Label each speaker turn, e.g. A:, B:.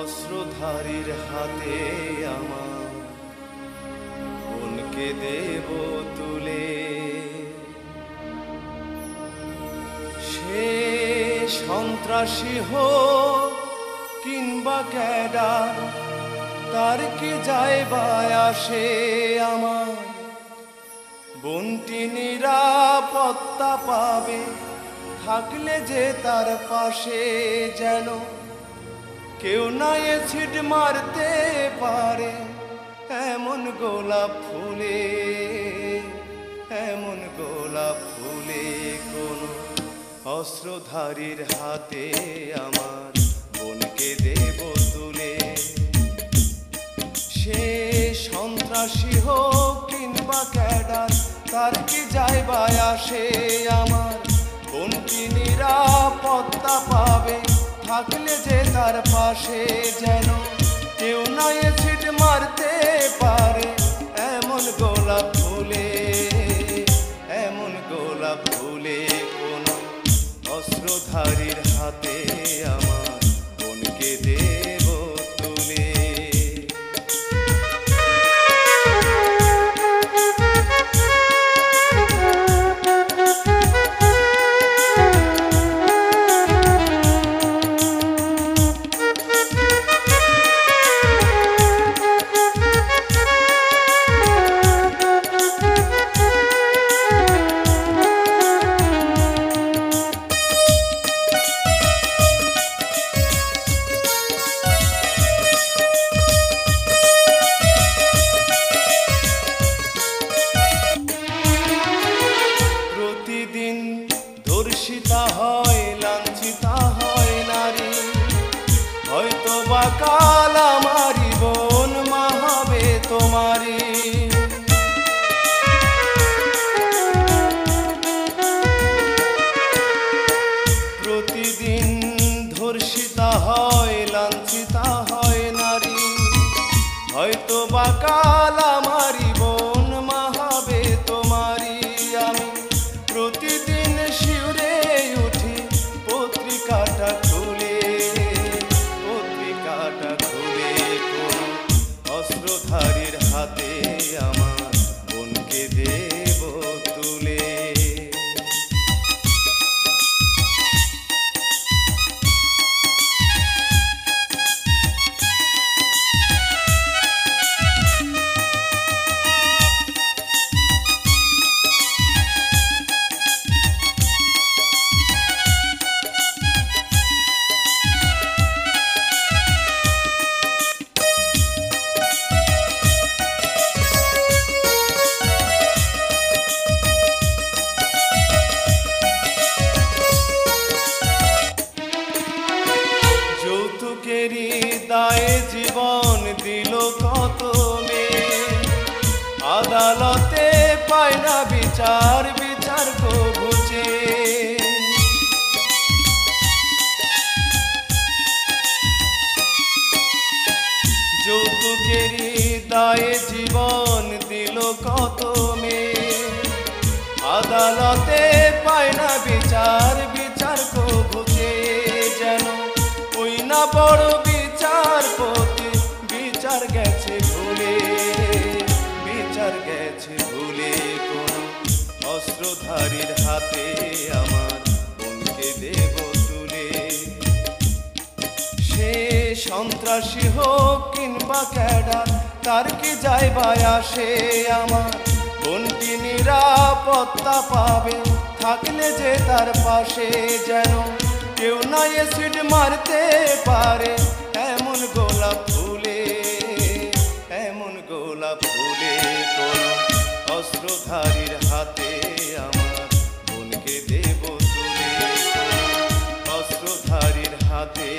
A: অস্ত্রধারীর হাতে আমার বোনকে দেব তুলে। সে সন্ত্রাসী হোক কিংবা ক্যাডার, তার কি যায় বা আসে আমার। বোনটি নিরাপত্তা পাবে থাকলে যে তার পাশে, যেন কেউ না এসিড মারতে পারে এমন গোলাপ ফুলে, এমন গোলাপ ফুলে। কোন অস্ত্রধারীর হাতে আমার বোনকে দেব তুলে। সে সন্ত্রাসী হোক কিংবা ক্যাডার, তার কি যায় বা আসে আমার। বোনটি নিরাপত্তা পাবে থাকলে যে তার পাশে, যেন কেউ না এসিড মারতে পারে এমন গোলাপ ফুলে, এমন গোলাপ ফুলে। কোন অস্ত্রধারীর হাতে আমার বোনকে দেব তুলে। ধর্ষিতা হয় লাঞ্ছিতা হয় নারী, হয়তো বা কাল আমারি বোন মা হবে তোমারি। প্রতিদিন ধর্ষিতা হয় লাঞ্ছিতা হয় নারী, হয়তো বা কাল আমারি বোন মা হবে তোমারি। আমি প্রতিদিন শিউরে উঠি পত্রিকাটা খুলে, পত্রিকাটা খুলে। কোন অস্ত্রধারীর হাতে আমার বোনকে দেব তুলে। যৌতুকেরই দায়ে জীবন দিল কত মেয়ে, আদালতে পায় না বিচার, বিচার ঘুচে। যৌতুকেরই দায়ে জীবন দিল কত মেয়ে, আদালতে পায় না বিচার, বিচার ঘুচে। যেন ওই না বড় বিচারপতি বিচার গেছে ভুলে, বিচার গেছে ভুলে। কোন অস্ত্রধারীর হাতে আমার বোনকে দেব তুলে। সে সন্ত্রাসী হোক কিংবা ক্যাডার, তার কি যায় বা আসে আমার। বোনটি নিরাপত্তা পাবে থাকলে যে তার পাশে, যেন কেউ না এসিড মারতে পারে এমন গোলাপ ফুলে, এমন গোলাপ ফুলে। কোন অস্ত্রধারীর হাতে আমার বোনকে দেব তুলে। অস্ত্রধারীর হাতে